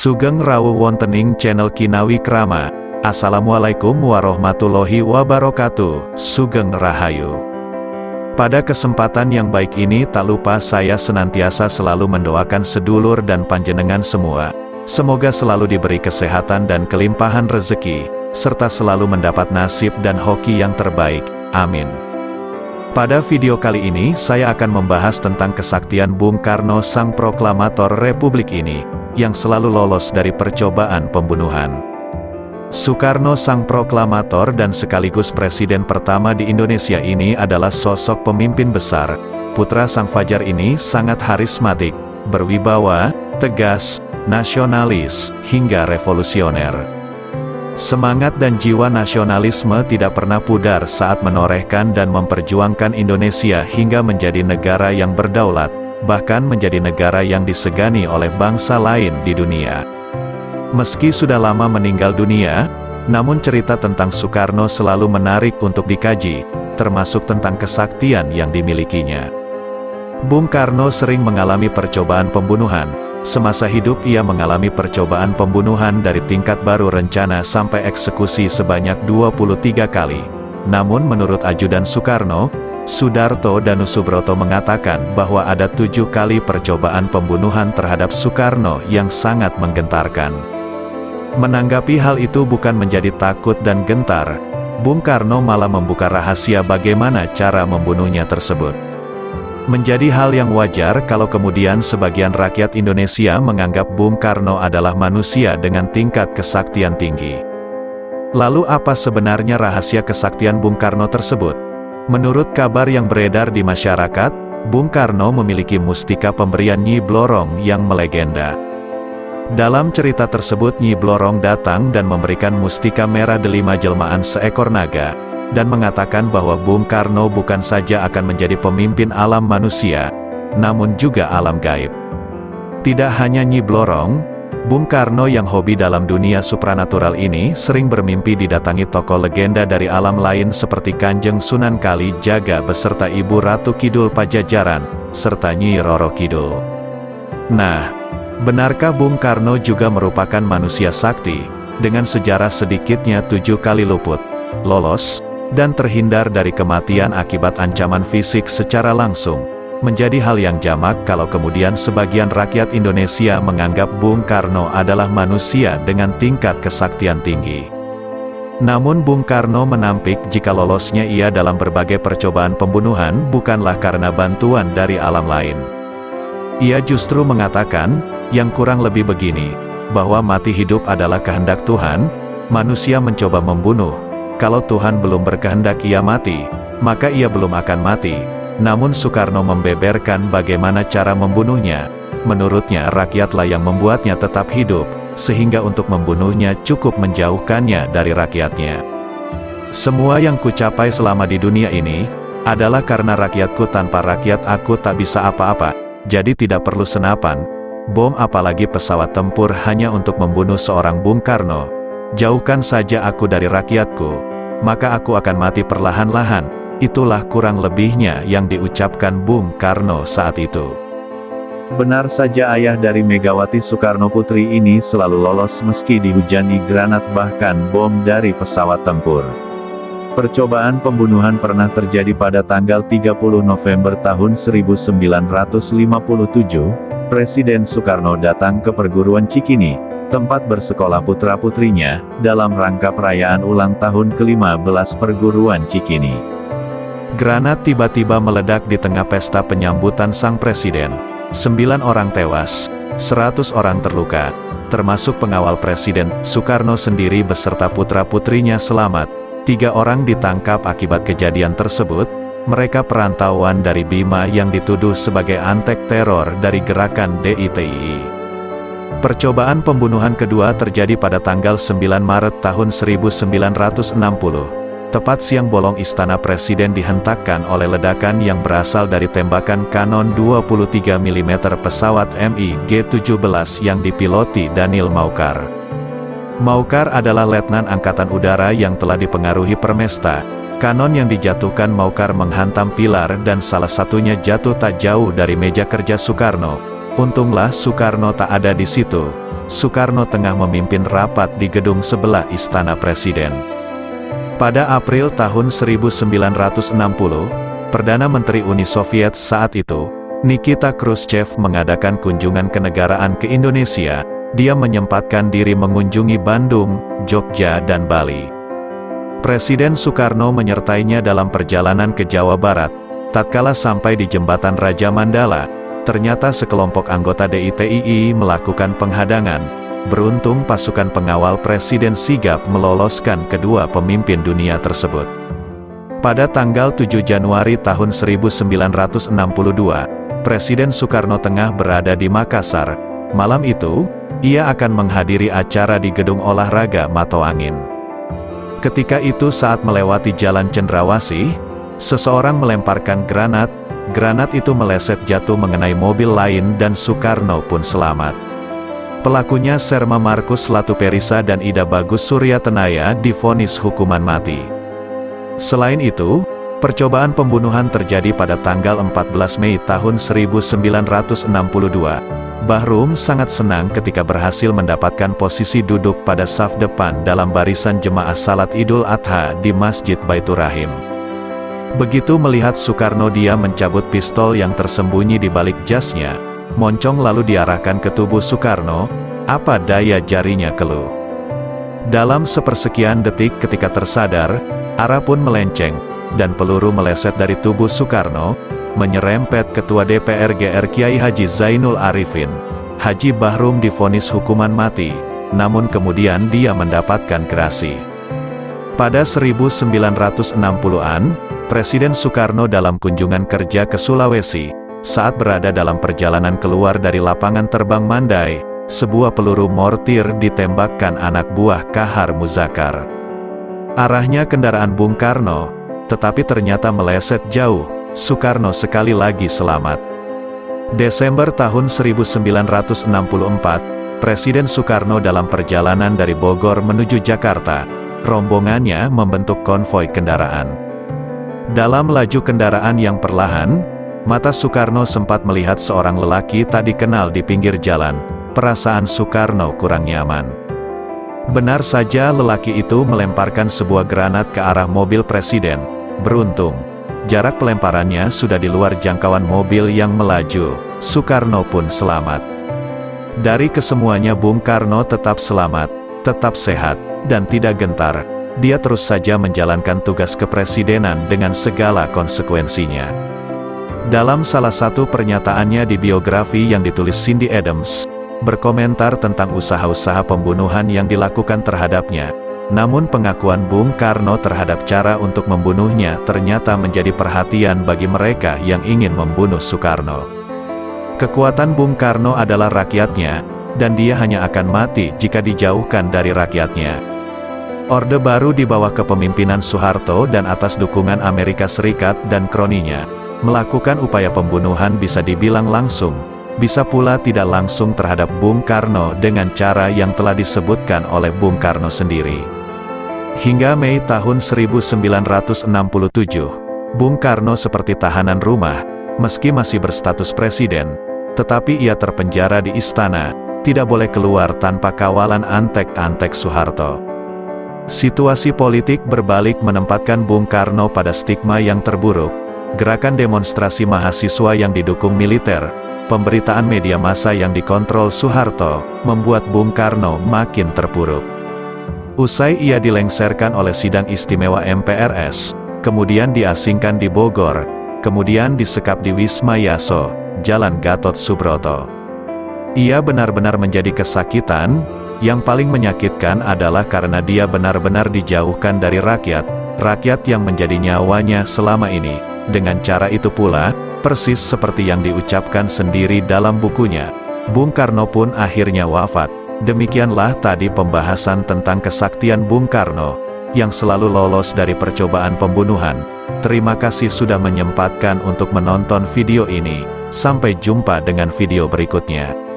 Sugeng rawuh wontening channel Kinawi Krama. Assalamualaikum warahmatullahi wabarakatuh. Sugeng Rahayu. Pada kesempatan yang baik ini tak lupa saya senantiasa selalu mendoakan sedulur dan panjenengan semua. Semoga selalu diberi kesehatan dan kelimpahan rezeki, serta selalu mendapat nasib dan hoki yang terbaik. Amin. Pada video kali ini saya akan membahas tentang kesaktian Bung Karno sang proklamator Republik ini, yang selalu lolos dari percobaan pembunuhan. Soekarno sang proklamator dan sekaligus presiden pertama di Indonesia ini adalah sosok pemimpin besar. Putra sang fajar ini sangat harismatik, berwibawa, tegas, nasionalis, hingga revolusioner. Semangat dan jiwa nasionalisme tidak pernah pudar saat menorehkan dan memperjuangkan Indonesia hingga menjadi negara yang berdaulat, bahkan menjadi negara yang disegani oleh bangsa lain di dunia. Meski sudah lama meninggal dunia, namun cerita tentang Soekarno selalu menarik untuk dikaji, termasuk tentang kesaktian yang dimilikinya. Bung Karno sering mengalami percobaan pembunuhan. Semasa hidup ia mengalami percobaan pembunuhan dari tingkat baru rencana sampai eksekusi sebanyak 23 kali. Namun menurut ajudan Soekarno, Sudarto Danusubroto mengatakan bahwa ada 7 kali percobaan pembunuhan terhadap Soekarno yang sangat menggentarkan. Menanggapi hal itu bukan menjadi takut dan gentar, Bung Karno malah membuka rahasia bagaimana cara membunuhnya tersebut. Menjadi hal yang wajar kalau kemudian sebagian rakyat Indonesia menganggap Bung Karno adalah manusia dengan tingkat kesaktian tinggi. Lalu apa sebenarnya rahasia kesaktian Bung Karno tersebut? Menurut kabar yang beredar di masyarakat, Bung Karno memiliki mustika pemberian Nyi Blorong yang melegenda. Dalam cerita tersebut Nyi Blorong datang dan memberikan mustika merah delima jelmaan seekor naga, dan mengatakan bahwa Bung Karno bukan saja akan menjadi pemimpin alam manusia, namun juga alam gaib. Tidak hanya Nyi Blorong, Bung Karno yang hobi dalam dunia supranatural ini sering bermimpi didatangi tokoh legenda dari alam lain seperti Kanjeng Sunan Kalijaga beserta Ibu Ratu Kidul Pajajaran, serta Nyi Roro Kidul. Nah, benarkah Bung Karno juga merupakan manusia sakti, dengan sejarah sedikitnya 7 kali luput, lolos, dan terhindar dari kematian akibat ancaman fisik secara langsung? Menjadi hal yang jamak kalau kemudian sebagian rakyat Indonesia menganggap Bung Karno adalah manusia dengan tingkat kesaktian tinggi. Namun Bung Karno menampik jika lolosnya ia dalam berbagai percobaan pembunuhan bukanlah karena bantuan dari alam lain. Ia justru mengatakan, yang kurang lebih begini, bahwa mati hidup adalah kehendak Tuhan, manusia mencoba membunuh, kalau Tuhan belum berkehendak ia mati, maka ia belum akan mati. Namun Soekarno membeberkan bagaimana cara membunuhnya. Menurutnya rakyatlah yang membuatnya tetap hidup, sehingga untuk membunuhnya cukup menjauhkannya dari rakyatnya. Semua yang kucapai selama di dunia ini, adalah karena rakyatku, tanpa rakyat aku tak bisa apa-apa, jadi tidak perlu senapan, bom apalagi pesawat tempur hanya untuk membunuh seorang Bung Karno. Jauhkan saja aku dari rakyatku, maka aku akan mati perlahan-lahan. Itulah kurang lebihnya yang diucapkan Bung Karno saat itu. Benar saja ayah dari Megawati Soekarno Putri ini selalu lolos meski dihujani granat bahkan bom dari pesawat tempur. Percobaan pembunuhan pernah terjadi pada tanggal 30 November tahun 1957, Presiden Soekarno datang ke perguruan Cikini, tempat bersekolah putra-putrinya, dalam rangka perayaan ulang tahun ke-15 perguruan Cikini. Granat tiba-tiba meledak di tengah pesta penyambutan sang presiden. 9 orang tewas, 100 orang terluka, termasuk pengawal presiden. Soekarno sendiri beserta putra-putrinya selamat. 3 orang ditangkap akibat kejadian tersebut. Mereka perantauan dari Bima yang dituduh sebagai antek teror dari gerakan DITII. Percobaan pembunuhan kedua terjadi pada tanggal 9 Maret tahun 1960. Tepat siang bolong istana presiden dihentakkan oleh ledakan yang berasal dari tembakan kanon 23 mm pesawat MiG-17 yang dipiloti Daniel Maucar. Maucar adalah letnan angkatan udara yang telah dipengaruhi Permesta. Kanon yang dijatuhkan Maucar menghantam pilar dan salah satunya jatuh tak jauh dari meja kerja Soekarno. Untunglah Soekarno tak ada di situ. Soekarno tengah memimpin rapat di gedung sebelah Istana Presiden. Pada April tahun 1960, Perdana Menteri Uni Soviet saat itu, Nikita Khrushchev mengadakan kunjungan kenegaraan ke Indonesia. Dia menyempatkan diri mengunjungi Bandung, Jogja dan Bali. Presiden Soekarno menyertainya dalam perjalanan ke Jawa Barat. Tatkala sampai di Jembatan Raja Mandala, ternyata sekelompok anggota DITII melakukan penghadangan. Beruntung pasukan pengawal Presiden sigap meloloskan kedua pemimpin dunia tersebut. Pada tanggal 7 Januari tahun 1962, Presiden Soekarno tengah berada di Makassar. Malam itu, ia akan menghadiri acara di Gedung Olahraga Matoangin. Ketika itu saat melewati Jalan Cendrawasih, seseorang melemparkan granat. Granat itu meleset jatuh mengenai mobil lain dan Soekarno pun selamat. Pelakunya Serma Markus Latuperisa dan Ida Bagus Suryatenaya divonis hukuman mati. Selain itu, percobaan pembunuhan terjadi pada tanggal 14 Mei tahun 1962. Bahrum sangat senang ketika berhasil mendapatkan posisi duduk pada saf depan dalam barisan jemaah salat Idul Adha di Masjid Baitur Rahim. Begitu melihat Soekarno, dia mencabut pistol yang tersembunyi di balik jasnya. Moncong lalu diarahkan ke tubuh Soekarno. Apa daya jarinya keluh. Dalam sepersekian detik ketika tersadar, arah pun melenceng, dan peluru meleset dari tubuh Soekarno, menyerempet Ketua DPR GR Kiai Haji Zainul Arifin. Haji Bahrum divonis hukuman mati, namun kemudian dia mendapatkan gerasi. Pada 1960-an, Presiden Soekarno dalam kunjungan kerja ke Sulawesi, saat berada dalam perjalanan keluar dari lapangan terbang Mandai, sebuah peluru mortir ditembakkan anak buah Kahar Muzakar. Arahnya kendaraan Bung Karno, tetapi ternyata meleset jauh. Soekarno sekali lagi selamat. Desember tahun 1964, Presiden Soekarno dalam perjalanan dari Bogor menuju Jakarta. Rombongannya membentuk konvoi kendaraan. Dalam laju kendaraan yang perlahan, mata Soekarno sempat melihat seorang lelaki tak dikenal di pinggir jalan. Perasaan Soekarno kurang nyaman. Benar saja lelaki itu melemparkan sebuah granat ke arah mobil Presiden. Beruntung, jarak pelemparannya sudah di luar jangkauan mobil yang melaju. Soekarno pun selamat. Dari kesemuanya Bung Karno tetap selamat, tetap sehat, dan tidak gentar. Dia terus saja menjalankan tugas kepresidenan dengan segala konsekuensinya. Dalam salah satu pernyataannya di biografi yang ditulis Cindy Adams, berkomentar tentang usaha-usaha pembunuhan yang dilakukan terhadapnya. Namun pengakuan Bung Karno terhadap cara untuk membunuhnya ternyata menjadi perhatian bagi mereka yang ingin membunuh Soekarno. Kekuatan Bung Karno adalah rakyatnya, dan dia hanya akan mati jika dijauhkan dari rakyatnya. Orde Baru di bawah kepemimpinan Soeharto dan atas dukungan Amerika Serikat dan kroninya, melakukan upaya pembunuhan bisa dibilang langsung, bisa pula tidak langsung terhadap Bung Karno dengan cara yang telah disebutkan oleh Bung Karno sendiri. Hingga Mei tahun 1967, Bung Karno seperti tahanan rumah, meski masih berstatus presiden, tetapi ia terpenjara di istana, tidak boleh keluar tanpa kawalan antek-antek Soeharto. Situasi politik berbalik menempatkan Bung Karno pada stigma yang terburuk. Gerakan demonstrasi mahasiswa yang didukung militer, pemberitaan media massa yang dikontrol Soeharto, membuat Bung Karno makin terpuruk. Usai ia dilengsarkan oleh sidang istimewa MPRS, kemudian diasingkan di Bogor, kemudian disekap di Wisma Yaso, Jalan Gatot Subroto. Ia benar-benar menjadi kesakitan. Yang paling menyakitkan adalah karena dia benar-benar dijauhkan dari rakyat yang menjadi nyawanya selama ini. Dengan cara itu pula, persis seperti yang diucapkan sendiri dalam bukunya, Bung Karno pun akhirnya wafat. Demikianlah tadi pembahasan tentang kesaktian Bung Karno, yang selalu lolos dari percobaan pembunuhan. Terima kasih sudah menyempatkan untuk menonton video ini. Sampai jumpa dengan video berikutnya.